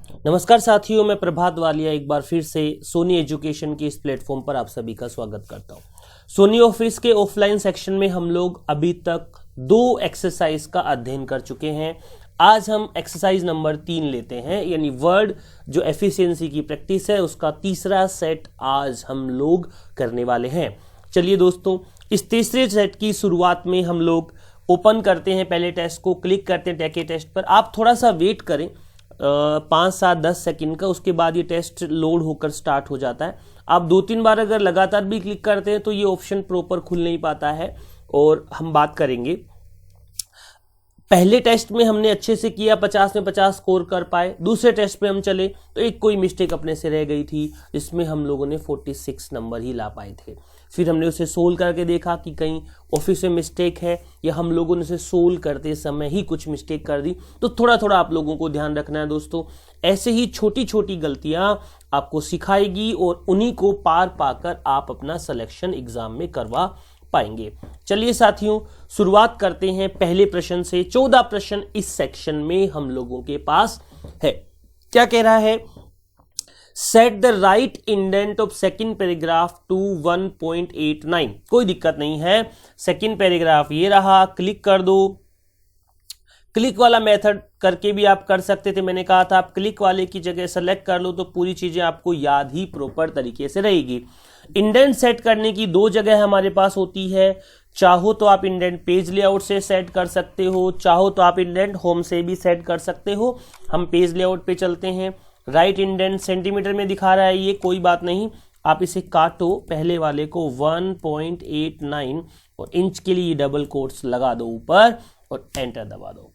नमस्कार साथियों, मैं प्रभात वालिया एक बार फिर से सोनी एजुकेशन के इस प्लेटफॉर्म पर आप सभी का स्वागत करता हूं। सोनी ऑफिस के ऑफलाइन सेक्शन में हम लोग अभी तक 2 एक्सरसाइज का अध्ययन कर चुके हैं। आज हम एक्सरसाइज नंबर 3 लेते हैं, यानी वर्ड जो एफिशिएंसी की प्रैक्टिस है उसका तीसरा सेट आज हम लोग करने वाले हैं। चलिए दोस्तों, इस तीसरे सेट की शुरुआत में हम लोग ओपन करते हैं, पहले टेस्ट को क्लिक करते हैं टेके टेस्ट पर। आप थोड़ा सा वेट करें 5, 7, 10 सेकंड का, उसके बाद ये टेस्ट लोड होकर स्टार्ट हो जाता है। आप 2-3 बार अगर लगातार भी क्लिक करते हैं तो ये ऑप्शन प्रॉपर खुल नहीं पाता है। और हम बात करेंगे, पहले टेस्ट में हमने अच्छे से किया, 50 में 50 स्कोर कर पाए। दूसरे टेस्ट पे हम चले तो एक कोई मिस्टेक अपने से रह गई थी, जिसमें हम लोगों ने 46 नंबर ही ला पाए थे। फिर हमने उसे सोल्व करके देखा कि कहीं ऑफिस में मिस्टेक है या हम लोगों ने उसे सोल्व करते समय ही कुछ मिस्टेक कर दी। तो थोड़ा थोड़ा आप लोगों को ध्यान रखना है दोस्तों। ऐसे ही छोटी छोटी गलतियां आपको सिखाएगी और उन्हीं को पार पाकर आप अपना सिलेक्शन एग्जाम में करवा पाएंगे। चलिए साथियों, शुरुआत करते हैं पहले प्रश्न से। 14 प्रश्न इस सेक्शन में हम लोगों के पास है। क्या कह रहा है? Set the right indent of second paragraph to 1.89। कोई दिक्कत नहीं है, सेकंड पैराग्राफ ये रहा, क्लिक कर दो। क्लिक वाला मेथड करके भी आप कर सकते थे, मैंने कहा था आप क्लिक वाले की जगह सेलेक्ट कर लो तो पूरी चीजें आपको याद ही प्रॉपर तरीके से रहेगी। इंडेंट सेट करने की 2 जगह हमारे पास होती है। चाहो तो आप इंडेंट पेज लेआउट से सेट कर सकते हो, चाहो तो आप इंडेंट होम से भी सेट कर सकते हो। हम पेज लेआउट पे चलते हैं। राइट इंडेंट सेंटीमीटर में दिखा रहा है, ये कोई बात नहीं, आप इसे काटो, पहले वाले को 1.89 और इंच के लिए डबल कोट्स लगा दो ऊपर और एंटर दबा दो।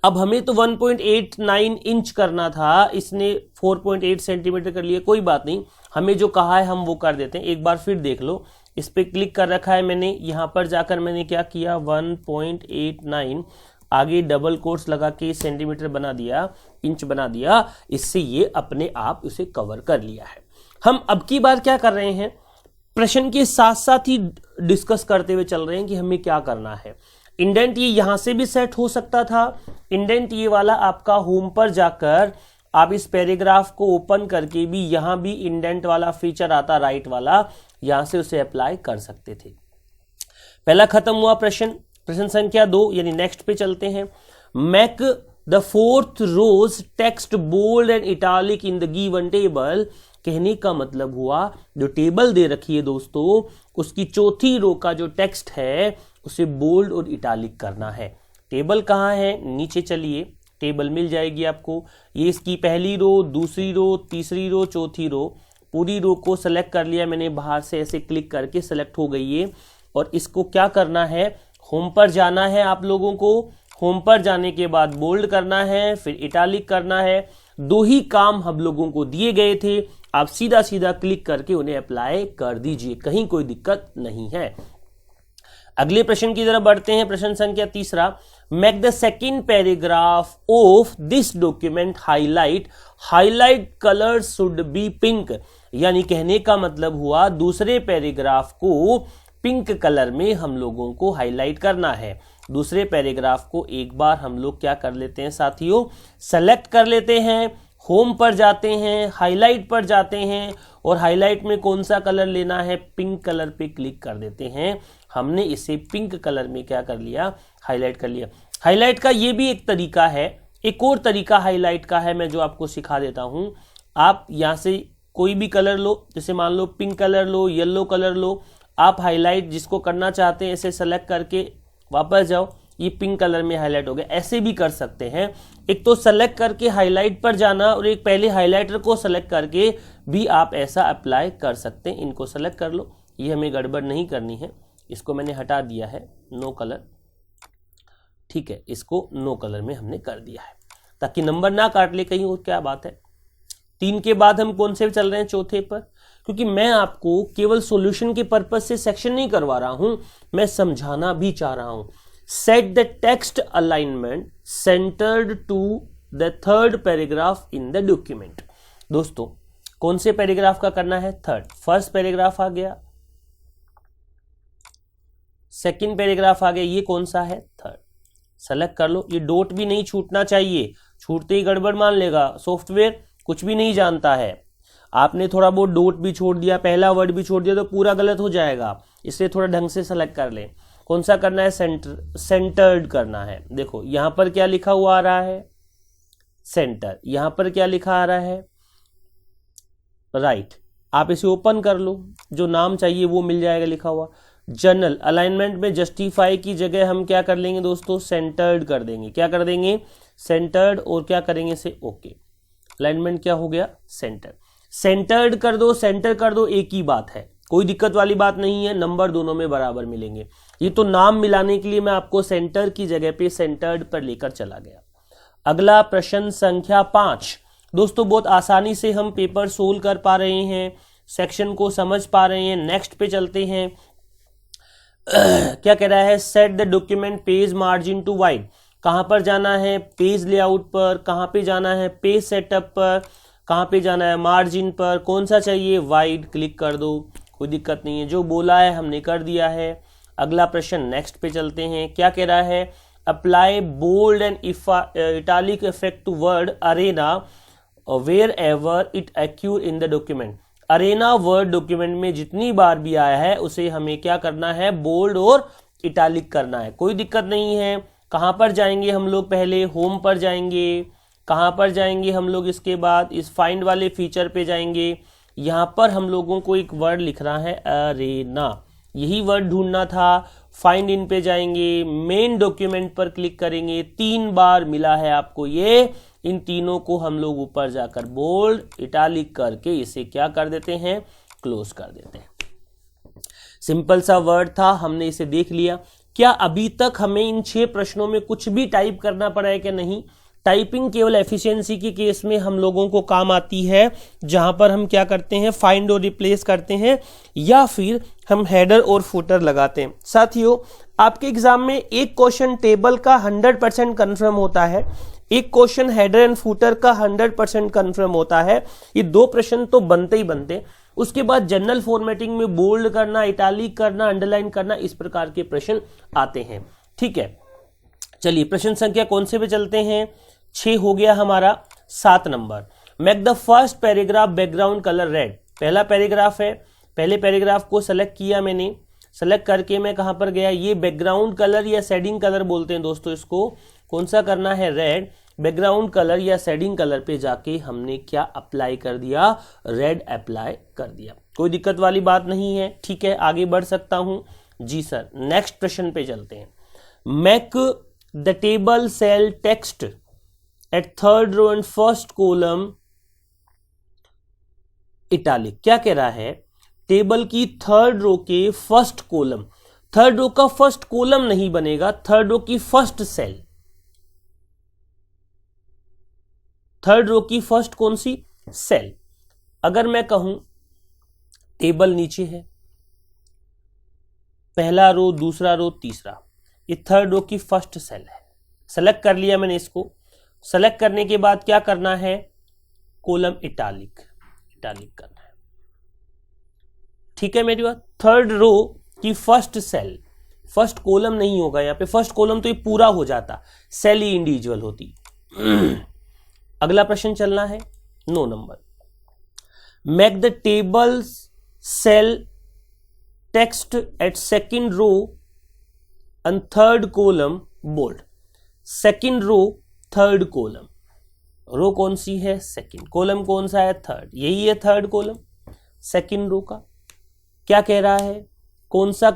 अब हमें तो 1.89 इंच करना था, इसने 4.8 सेंटीमीटर कर लिया, कोई बात नहीं, हमें जो कहा है हम वो कर देते हैं। एक बार फिर देख लो, इस पे क्लिक कर रखा है मैंने, यहां पर जाकर मैंने क्या किया, 1.89 आगे डबल कोट्स लगा के सेंटीमीटर बना दिया, इंच बना दिया, इससे ये अपने आप उसे कवर कर लिया है। हम अब की बार क्या कर रहे हैं, प्रश्न के साथ साथ ही डिस्कस करते हुए चल रहे हैं कि हमें क्या करना है। इंडेंट ये यहां से भी सेट हो सकता था, इंडेंट ये वाला आपका होम पर जाकर आप इस पैराग्राफ को ओपन करके भी यहां भी इंडेंट वाला फीचर आता राइट वाला, यहां से उसे अप्लाई कर सकते थे। पहला खत्म हुआ प्रश्न। प्रश्न संख्या 2 यानी नेक्स्ट पे चलते हैं। Make the 4th rows text bold and italic in the given table. कहने का मतलब हुआ, जो टेबल दे रखी है दोस्तों, उसकी चौथी रो का जो टेक्स्ट है उसे बोल्ड और इटालिक करना है। टेबल कहां है? नीचे चलिए, टेबल मिल जाएगी आपको। ये इसकी पहली रो, दूसरी रो, तीसरी रो, चौथी रो, पूरी रो को सेलेक्ट कर लिया मैंने, बाहर से ऐसे क्लिक करके सेलेक्ट हो गई ये। और इसको क्या करना है, होम पर जाना है आप लोगों को। होम पर जाने के बाद बोल्ड करना है, फिर इटालिक करना है। 2 ही काम हम लोगों को दिए गए थे, आप सीधा सीधा क्लिक करके उन्हें अप्लाई कर दीजिए, कहीं कोई दिक्कत नहीं है। अगले प्रश्न की तरफ बढ़ते हैं। प्रश्न संख्या 3। Make the second paragraph of this document highlight. Highlight colour should be pink. यानी कहने का मतलब हुआ, दूसरे पैराग्राफ को पिंक कलर में हम लोगों को हाईलाइट करना है। दूसरे पैराग्राफ को एक बार हम लोग क्या कर लेते हैं साथियों, सेलेक्ट कर लेते हैं, होम पर जाते हैं, हाईलाइट पर जाते हैं और हाईलाइट में कौन सा कलर लेना है, पिंक कलर पे क्लिक कर देते हैं। हमने इसे पिंक कलर में क्या कर लिया, हाईलाइट कर लिया। हाईलाइट का ये भी एक तरीका है, एक और तरीका हाईलाइट का है, मैं जो आपको सिखा देता हूं। आप यहां से कोई भी कलर लो, जैसे मान लो पिंक कलर लो, येलो कलर लो, आप हाईलाइट जिसको करना चाहते हैं ऐसे सेलेक्ट करके वापस जाओ, ये पिंक कलर में हाईलाइट हो गया। ऐसे भी कर सकते हैं, एक तो सेलेक्ट करके हाईलाइट पर जाना और एक पहले हाईलाइटर को सेलेक्ट करके भी आप ऐसा अप्लाई कर सकते हैं। इनको सेलेक्ट कर लो, ये हमें गड़बड़ नहीं करनी है, इसको मैंने हटा दिया है, नो कलर, ठीक है, इसको नो कलर में हमने कर दिया है ताकि नंबर ना काट ले कहीं, और क्या बात है। 3 के बाद हम कौन से चल रहे हैं, चौथे पर, क्योंकि मैं आपको केवल सॉल्यूशन के पर्पस से सेक्शन नहीं करवा रहा हूं, मैं समझाना भी चाह रहा हूं। Set the text alignment centred to the 3rd paragraph in the document. दोस्तों कौन से पैराग्राफ का करना है, 3rd। फर्स्ट पैराग्राफ आ गया, सेकंड पैराग्राफ आ गया, ये कौन सा है, 3rd। सेलेक्ट कर लो, ये डॉट भी नहीं छूटना चाहिए, छूटते ही गड़बड़ मान लेगा। सॉफ्टवेयर कुछ भी नहीं जानता है, आपने थोड़ा बहुत डॉट भी छोड़ दिया, पहला वर्ड भी छोड़ दिया तो पूरा गलत हो जाएगा, इसलिए थोड़ा ढंग से सेलेक्ट कर लें। कौन सा करना है? सेंटर्ड करना है। देखो यहां पर क्या लिखा हुआ आ रहा है? सेंटर। यहां पर क्या लिखा आ रहा है? राइट। आप इसे ओपन कर लो, जो नाम चाहिए वो मिल जाएगा लिखा हुआ। जनरल अलाइनमेंट में जस्टिफाई की जगह हम क्या कर लेंगे दोस्तों? सेंटर्ड कर देंगे। क्या कर देंगे? सेंटर्ड। और क्या करेंगे से? ओके। अलाइनमेंट क्या हो गया? सेंटर। सेंटर्ड कर दो, सेंटर कर दो, एक ही बात है, कोई दिक्कत वाली बात नहीं है, नंबर दोनों में बराबर मिलेंगे। ये तो नाम मिलाने के लिए मैं आपको सेंटर की जगह पे सेंटर्ड पर लेकर चला गया। अगला प्रश्न संख्या 5। दोस्तों बहुत आसानी से हम पेपर सोल्व कर पा रहे हैं, सेक्शन को समझ पा रहे हैं। नेक्स्ट पे चलते हैं। क्या कह रहा है? Set the document page margin to wide. कहां पर जाना है? पेज लेआउट पर। कहां पे जाना है? पेज सेटअप पर। कहां पे जाना है? मार्जिन पर। कौन सा चाहिए? वाइड। क्लिक कर दो, कोई दिक्कत नहीं है, जो बोला है हमने कर दिया है। अगला प्रश्न नेक्स्ट पे चलते हैं। क्या कह रहा है? Apply bold and italic effect to word arena wherever it occur in the document. Arena word document में जितनी बार भी आया है उसे हमें क्या करना है? बोल्ड और इटालिक करना है। कोई दिक्कत नहीं है। कहां पर जाएंगे हम लोग? पहले होम पर जाएंगे। कहां पर जाएंगे हम लोग? इसके बाद इस फाइंड वाले फीचर पे जाएंगे। यहां पर हम लोगों को एक वर्ड लिखना है अरेना, यही वर्ड ढूंढना था। फाइंड इन पे जाएंगे, मेन डॉक्यूमेंट पर क्लिक करेंगे। 3 बार मिला है आपको ये। इन तीनों को हम लोग ऊपर जाकर बोल्ड इटालिक करके इसे क्या कर देते हैं? क्लोज कर देते हैं। सिंपल सा वर्ड था, हमने इसे देख लिया। क्या अभी तक हमें इन 6 प्रश्नों में कुछ भी टाइप करना पड़ा है क्या? नहीं। टाइपिंग केवल एफिशिएंसी के केस में हम लोगों को काम आती है, जहां पर हम क्या करते हैं? फाइंड और रिप्लेस करते हैं, या फिर हम हेडर और फुटर लगाते हैं। साथियों आपके एग्जाम में एक क्वेश्चन टेबल का 100% कंफर्म होता है, एक क्वेश्चन हेडर एंड फुटर का 100% कंफर्म होता है। ये 2 प्रश्न तो बनते ही बनते। उसके बाद जनरल फॉर्मेटिंग में बोल्ड करना, इटालिक करना, अंडरलाइन करना, इस प्रकार के प्रश्न आते हैं। ठीक है, चलिए प्रश्न संख्या कौन से पे चलते हैं? 6 हो गया हमारा। 7 number, make the first paragraph background colour red. पहला पैराग्राफ है, पहले पैराग्राफ को सेलेक्ट किया मैंने। सेलेक्ट करके मैं कहां पर गया? ये बैकग्राउंड कलर या शेडिंग कलर बोलते हैं दोस्तों इसको। कौन सा करना है? रेड। बैकग्राउंड कलर या शेडिंग कलर पे जाके हमने क्या अप्लाई कर दिया? रेड अप्लाई कर दिया। कोई दिक्कत वाली बात नहीं है। ठीक है, आगे बढ़ सकता हूं जी सर। नेक्स्ट प्रश्न पे चलते हैं। Make the table cell text at 3rd row and 1st column italic. क्या कह रहा है? टेबल की 3rd रो के 1st कॉलम, 3rd रो का 1st कॉलम नहीं बनेगा, 3rd रो की 1st सेल। 3rd रो की 1st कौन सी? सेल। अगर मैं कहूं टेबल नीचे है, पहला रो, दूसरा रो, तीसरा, ये 3rd रो की 1st सेल है। सेलेक्ट कर लिया मैंने इसको। सेलेक्ट करने के बाद क्या करना है? कॉलम इटालिक, इटालिक करना है। ठीक है मेरी बात। 3rd रो की 1st सेल, 1st कॉलम नहीं होगा यहां पे। 1st कॉलम तो ये पूरा हो जाता, सेल ही इंडिविजुअल होती। अगला प्रश्न चलना है 9 नंबर। Make the table cell text at 2nd row and 3rd column bold. 2nd row, 3rd column. Row कौन सी है? 2nd। कॉलम कौन सा है? 3rd। यही है 3rd कॉलम 2nd रो का। क्या कह रहा है? कौन सा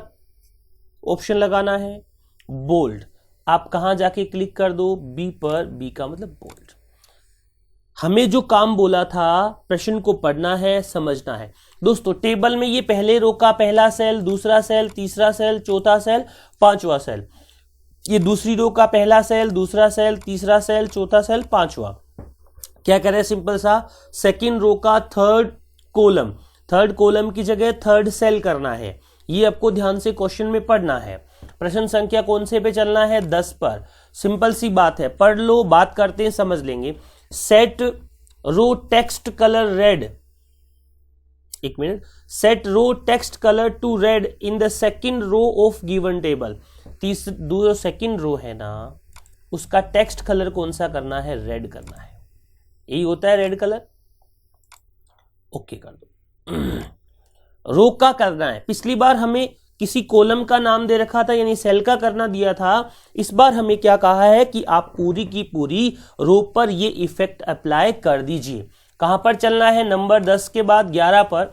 ऑप्शन लगाना है? बोल्ड। आप कहां जाके क्लिक कर दो? बी पर। बी का मतलब बोल्ड। हमें जो काम बोला था, प्रश्न को पढ़ना है, समझना है। दोस्तों टेबल में ये पहले रो का पहला सेल, दूसरा सेल, तीसरा सेल, चौथा सेल, 5वां सेल। ये दूसरी रो का पहला सेल, दूसरा सेल, तीसरा सेल, चौथा सेल, 5वां। क्या कह रहे हैं? सिंपल सा, 2nd रो का 3rd कॉलम, 3rd कॉलम की जगह 3rd सेल करना है। ये आपको ध्यान से क्वेश्चन में पढ़ना है। प्रश्न संख्या कौन से पे चलना है? 10 पर। सिंपल सी बात है, पढ़ लो, बात करते हैं, समझ लेंगे। Set row text colour red, एक minute. Set row text colour to red in the 2nd row of given table. 2nd row है ना, उसका टेक्स्ट कलर कौन सा करना है, रेड करना है। यही होता है रेड कलर, ओके कर दो। रो का करना है, पिछली बार हमें किसी कॉलम का नाम दे रखा था यानी सेल का करना दिया था, इस बार हमें क्या कहा है कि आप पूरी की पूरी रो पर ये इफेक्ट अप्लाई कर दीजिए। कहां पर चलना है, नंबर 10 के बाद 11 पर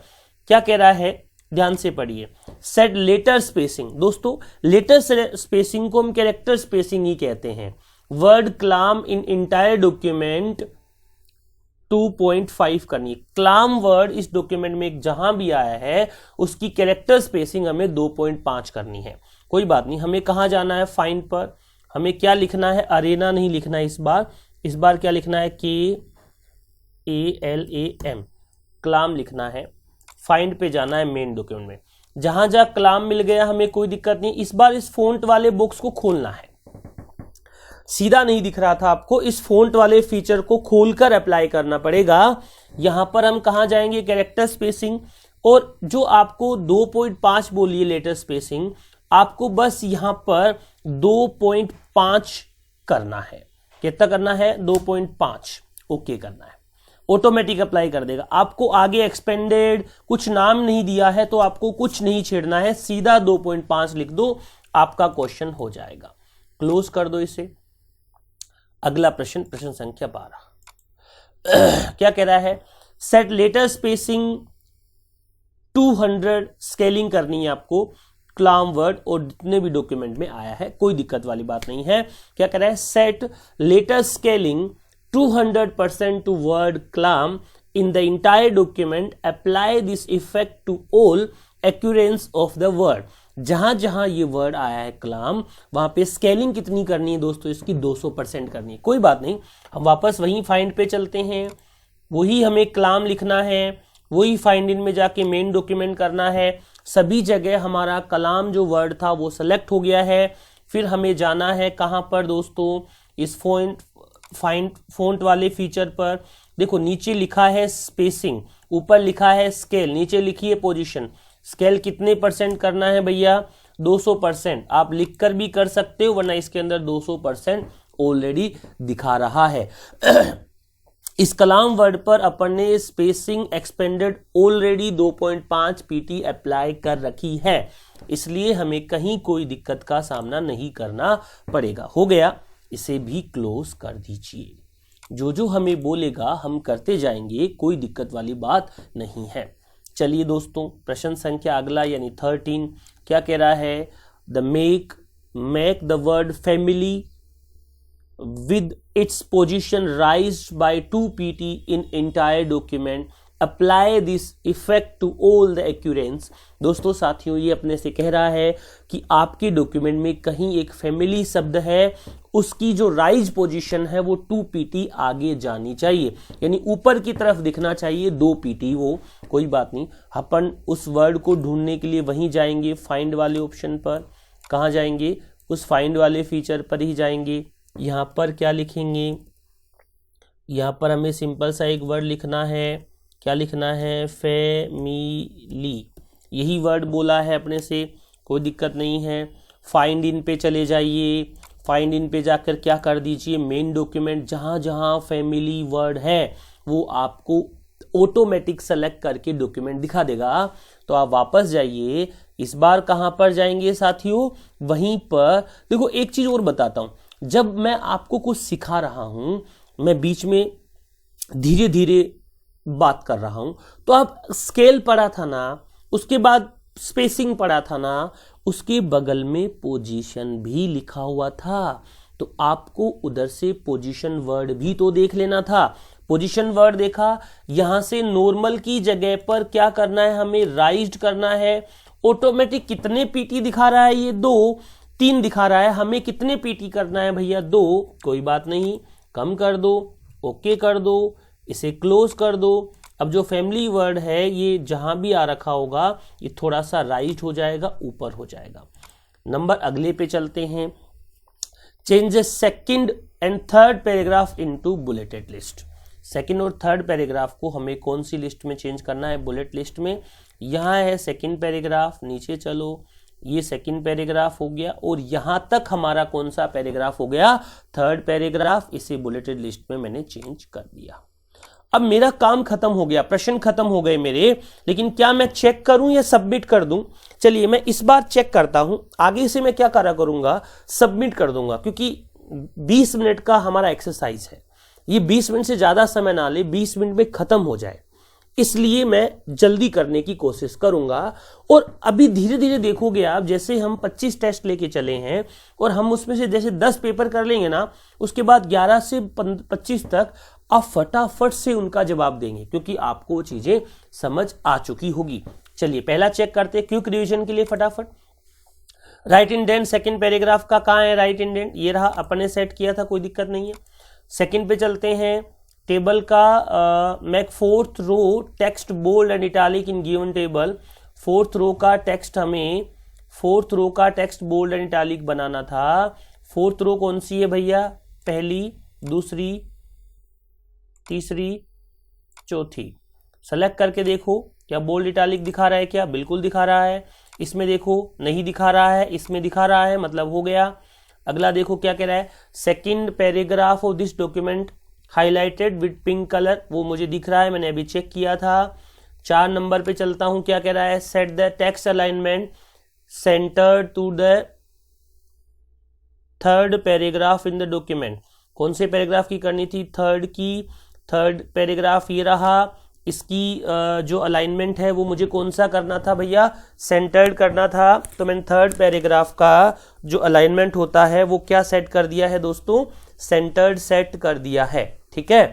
क्या कह रहा है, ध्यान से पढ़िए। सेट लेटर स्पेसिंग, दोस्तों लेटर स्पेसिंग को हम कैरेक्टर स्पेसिंग ही कहते हैं। वर्ड क्लाम इन इंटायर डॉक्यूमेंट 2.5 करनी है। क्लाम वर्ड इस डॉक्यूमेंट में जहां भी आया है उसकी कैरेक्टर स्पेसिंग हमें 2.5 करनी है। कोई बात नहीं, हमें कहां जाना है, फाइंड पर। हमें क्या लिखना है, अरेना नहीं लिखना है इस बार क्या लिखना है, KALAM, क्लाम लिखना है। फाइंड पे जाना है मेन डॉक्यूमेंट में, जहां जहां क्लाम मिल गया हमें कोई दिक्कत नहीं। इस बार इस फोंट वाले बॉक्स को खोलना है, सीधा नहीं दिख रहा था आपको, इस फोंट वाले फीचर को खोलकर अप्लाई करना पड़ेगा। यहां पर हम कहां जाएंगे, कैरेक्टर स्पेसिंग, और जो आपको 2.5 बोलिए लेटर स्पेसिंग, आपको बस यहां पर 2.5 करना है। कितना करना है, 2.5, ओके करना है, ऑटोमेटिक अप्लाई कर देगा। आपको आगे एक्सपेंडेड कुछ नाम नहीं दिया है तो आपको कुछ नहीं छेड़ना है, सीधा 2.5 लिख दो, आपका क्वेश्चन हो जाएगा। क्लोज कर दो इसे। अगला प्रश्न, प्रश्न संख्या 12 क्या कह रहा है, सेट लेटर स्पेसिंग 200 स्केलिंग करनी है आपको, क्लाम वर्ड और जितने भी डॉक्यूमेंट में आया है, कोई दिक्कत वाली बात नहीं है। क्या कह रहा है, set letter scaling 200% to word claim in the entire document, apply this effect to all occurrences of the word. जहां जहां ये वर्ड आया है क्लाम, वहां पे स्केलिंग कितनी करनी है दोस्तों, इसकी 200% करनी है। कोई बात नहीं, हम वापस वही फाइंड पे चलते हैं, वही हमें क्लाम लिखना है, वही फाइंड इन में जाके मेन डॉक्यूमेंट करना है। सभी जगह हमारा कलाम जो वर्ड था वो सेलेक्ट हो गया है। फिर हमें जाना है कहां पर दोस्तों, इस फोंट वाले फीचर पर। देखो नीचे लिखा है स्पेसिंग, ऊपर लिखा है स्केल, नीचे लिखी है पोजीशन। स्केल कितने % करना है भैया, 200%। आप लिखकर भी कर सकते हो, वरना इसके अंदर 200% ऑलरेडी दिखा रहा है। इस कलाम वर्ड पर अपन ने spacing expanded already 2.5 PT apply कर रखी है, इसलिए हमें कहीं कोई दिक्कत का सामना नहीं करना पड़ेगा। हो गया, इसे भी क्लोज कर दीजिए। जो जो हमें बोलेगा हम करते जाएंगे, कोई दिक्कत वाली बात नहीं है। चलिए दोस्तों, प्रश्न संख्या अगला यानी 13 क्या कह रहा है, the make the word family with its position raised by 2 PT in entire document, apply this effect to all the occurrence। दोस्तों साथियों, ये अपने से कह रहा है कि आपके डॉक्यूमेंट में कहीं एक फैमिली शब्द है, उसकी जो राइज पोजीशन है वो 2 PT आगे जानी चाहिए, यानी ऊपर की तरफ दिखना चाहिए 2 PT। वो कोई बात नहीं, अपन उस वर्ड को ढूंढने के लिए वहीं जाएंगे, फाइंड वाले ऑप्शन पर। कहाँ जाएंगे, उस फाइंड वाले फीचर पर ही जाएंगे। यहां पर क्या लिखेंगे, यहां पर हमें सिंपल सा एक वर्ड लिखना है। क्या लिखना है, फैमिली, यही वर्ड बोला है अपने से, कोई दिक्कत नहीं है। फाइंड इन पे चले जाइए, फाइंड इन पे जाकर क्या कर दीजिए, मेन डॉक्यूमेंट जहां जहां फैमिली वर्ड है वो आपको ऑटोमेटिक सेलेक्ट करके डॉक्यूमेंट दिखा देगा। तो आप वापस जाइए, इस बार कहां पर जाएंगे साथियों, वहीं पर। देखो एक चीज और बताता हूं, जब मैं आपको कुछ सिखा रहा हूं, मैं बीच में धीरे धीरे बात कर रहा हूं, तो आप स्केल पढ़ा था ना, उसके बाद स्पेसिंग पढ़ा था ना, उसके बगल में पोजीशन भी लिखा हुआ था, तो आपको उधर से पोजीशन वर्ड भी तो देख लेना था। पोजीशन वर्ड देखा, यहां से नॉर्मल की जगह पर क्या करना है, हमें राइज्ड करना है। ऑटोमेटिक कितने PT दिखा रहा है, ये 2, 3 दिखा रहा है, हमें कितने PT करना है भैया, 2। कोई बात नहीं, कम कर दो, ओके कर दो, इसे क्लोज कर दो। अब जो फैमिली वर्ड है ये जहां भी आ रखा होगा ये थोड़ा सा राइट हो जाएगा, ऊपर हो जाएगा। नंबर अगले पे चलते हैं। Change second and third paragraph into bulleted list. Second और थर्ड पैराग्राफ को हमें कौन सी लिस्ट में चेंज करना है, बुलेट लिस्ट में। यहां है सेकंड पैराग्राफ, नीचे चलो, ये सेकंड पैराग्राफ हो गया और यहां तक हमारा कौन सा पैराग्राफ हो गया, थर्ड पैराग्राफ। इसे बुलेटेड लिस्ट में मैंने चेंज कर दिया। अब मेरा काम खत्म हो गया, प्रश्न खत्म हो गए मेरे, लेकिन क्या मैं चेक करूं या सबमिट कर दूं? चलिए मैं इस बार चेक करता हूं, आगे से मैं क्या करा करूंगा, सबमिट कर दूंगा, क्योंकि 20 मिनट का हमारा एक्सरसाइज है, ये 20 मिनट से ज्यादा समय ना ले, 20 मिनट में खत्म हो जाए, इसलिए मैं जल्दी करने की कोशिश करूंगा। और अभी धीरे धीरे देखोगे आप, जैसे हम 25 टेस्ट लेके चले हैं और हम उसमें से जैसे 10 पेपर कर लेंगे ना, उसके बाद 11 से 25 तक आप फटाफट से उनका जवाब देंगे, क्योंकि आपको वो चीजें समझ आ चुकी होगी। चलिए पहला चेक करते हैं क्विक रिवीजन के लिए फटाफट। राइट इंडेंट सेकंड पैराग्राफ का कहाँ है राइट इंडेंट, ये रहा, अपने सेट किया था, कोई दिक्कत नहीं है। सेकंड पे चलते हैं, टेबल का make fourth row text bold and italic in given table. Fourth row का टेक्स्ट हमें, फोर्थ रो का टेक्स्ट बोल्ड एंड इटैलिक बनाना था। फोर्थ रो कौन सी है भैया, पहली, दूसरी, तीसरी, चौथी। सेलेक्ट करके देखो क्या बोल्ड इटैलिक दिखा रहा है, क्या बिल्कुल दिखा रहा है। इसमें देखो नहीं दिखा रहा है, इसमें दिखा रहा है, मतलब हो गया। अगला देखो क्या कह रहा है, second paragraph of this document highlighted with pink colour, वो मुझे दिख रहा है, मैंने अभी चेक किया था। 4 नंबर पे चलता हूं, क्या कह रहा है, set the text alignment centre to the third paragraph in the document. कौन से पैराग्राफ की करनी थी, थर्ड की। थर्ड पैराग्राफ ये रहा, इसकी जो अलाइनमेंट है वो मुझे कौन सा करना था भैया, सेंटर्ड करना था। तो मैंने थर्ड पैराग्राफ का जो अलाइनमेंट होता है वो क्या सेट कर दिया है दोस्तों, सेंटर्ड सेट कर दिया है। ठीक है,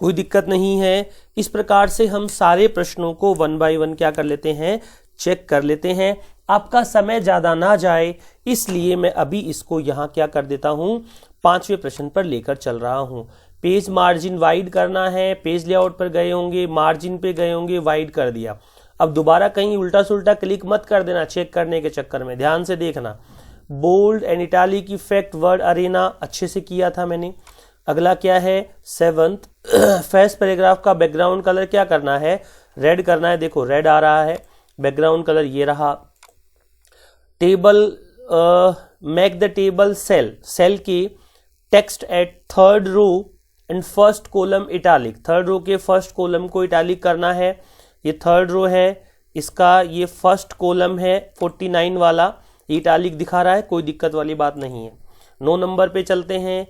कोई दिक्कत नहीं है। इस प्रकार से हम सारे प्रश्नों को 1 बाय 1 क्या कर लेते हैं, चेक कर लेते हैं। आपका समय ज्यादा ना जाए इसलिए मैं अभी इसको यहां क्या कर देता हूं, 5वें प्रश्न पर लेकर चल रहा हूं। पेज मार्जिन वाइड करना है, पेज लेआउट पर गए होंगे, मार्जिन पे गए होंगे, वाइड कर दिया। अब दोबारा कहीं उल्टा सुल्टा क्लिक मत कर देना चेक करने के चक्कर में, ध्यान से देखना। Bold and italic effect word arena अच्छे से किया था मैंने। अगला क्या है, 7th फर्स्ट पैराग्राफ का बैकग्राउंड कलर क्या करना है, रेड करना है। देखो रेड आ रहा है, बैकग्राउंड कलर ये रहा। Table make the table cell, cell की text at third row and first column italic, third row के फर्स्ट कॉलम को इटैलिक करना है। ये थर्ड रो है, इसका ये फर्स्ट कॉलम है 49 वाला, इटैलिक दिखा रहा है, कोई दिक्कत वाली बात नहीं है। 9 नंबर पे चलते हैं,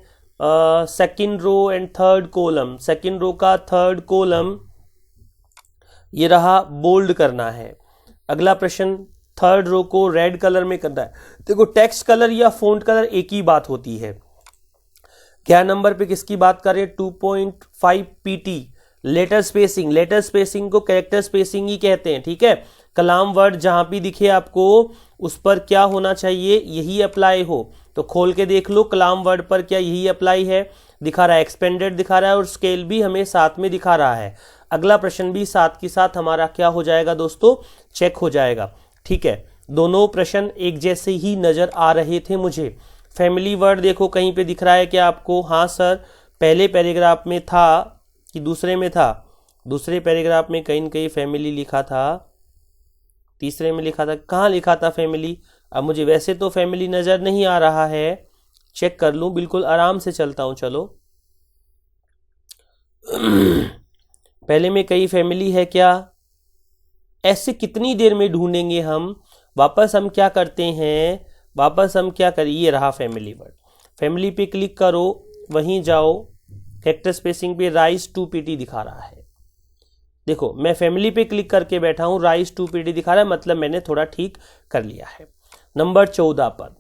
second row and third column, second row का थर्ड कॉलम ये रहा, बोल्ड करना है। अगला प्रश्न, थर्ड रो को रेड कलर में करना है। देखो टेक्स्ट कलर या फॉन्ट कलर एक ही बात होती है। क्या नंबर पे किसकी बात कर रहे हैं, 2.5 PT letter spacing, letter spacing को कैरेक्टर स्पेसिंग ही कहते हैं। ठीक है, कलाम वर्ड जहां भी दिखे आपको उस पर क्या होना चाहिए, यही अप्लाई हो। तो खोल के देख लो कलाम वर्ड पर क्या यही अप्लाई है, दिखा रहा है, एक्सपेंडेड दिखा रहा है और स्केल भी हमें साथ में दिखा रहा है। अगला प्रश्न भी साथ के साथ हमारा क्या हो जाएगा दोस्तों, चेक हो जाएगा। ठीक है, दोनों प्रश्न एक जैसे ही नजर आ रहे थे मुझे। फैमिली वर्ड देखो कहीं पे दिख रहा है क्या आपको, हाँ सर पहले पैराग्राफ में था कि दूसरे में था, दूसरे पैराग्राफ में कहीं न कहीं फैमिली लिखा था, तीसरे में लिखा था, कहाँ लिखा था फैमिली। अब मुझे वैसे तो फैमिली नजर नहीं आ रहा है, चेक कर लूं, बिल्कुल आराम से चलता हूं। चलो पहले में कहीं फैमिली है क्या, ऐसे कितनी देर में ढूंढेंगे हम। वापस हम क्या करते हैं, वापस हम क्या करें, ये रहा फैमिली वर्ड, फैमिली पे क्लिक करो, वहीं जाओ, कैरेक्टर स्पेसिंग पे राइज टू PT दिखा रहा है। देखो मैं फैमिली पे क्लिक करके बैठा हूं, राइज टू PT दिखा रहा है, मतलब मैंने थोड़ा ठीक कर लिया है। नंबर 14 पर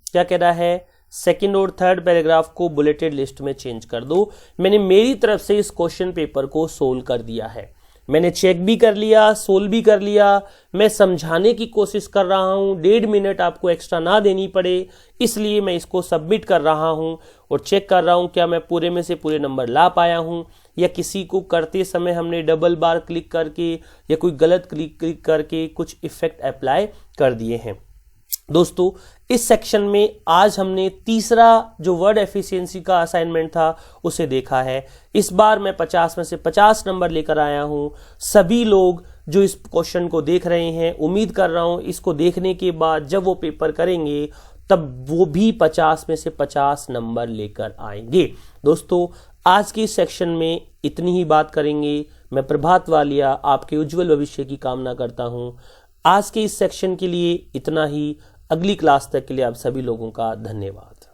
क्या कह रहा है, सेकंड और थर्ड पैराग्राफ को बुलेटेड लिस्ट में चेंज कर दो। मैंने मेरी तरफ से इस क्वेश्चन पेपर को सोल्व कर दिया है, मैंने चेक भी कर लिया, सोल्व भी कर लिया। मैं समझाने की कोशिश कर रहा हूं, 1.5 मिनट आपको एक्स्ट्रा ना देनी पड़े, इसलिए मैं इसको सबमिट कर रहा हूं और चेक कर रहा हूं क्या मैं पूरे में से पूरे नंबर ला पाया हूं या किसी को करते समय हमने डबल बार क्लिक करके या कोई गलत क्लिक करके कुछ इफेक्ट अप्लाई कर दिए हैं। दोस्तों इस सेक्शन में आज हमने तीसरा जो वर्ड एफिशिएंसी का असाइनमेंट था उसे देखा है। इस बार मैं 50 में से 50 नंबर लेकर आया हूं। सभी लोग जो इस क्वेश्चन को देख रहे हैं, उम्मीद कर रहा हूं इसको देखने के बाद जब वो पेपर करेंगे तब वो भी 50 में से 50 नंबर लेकर आएंगे। दोस्तों आज के इस सेक्शन में इतनी ही बात करेंगे। मैं प्रभात वालिया आपके उज्जवल भविष्य की कामना करता हूं। आज के इस सेक्शन के लिए इतना ही। अगली क्लास तक के लिए आप सभी लोगों का धन्यवाद।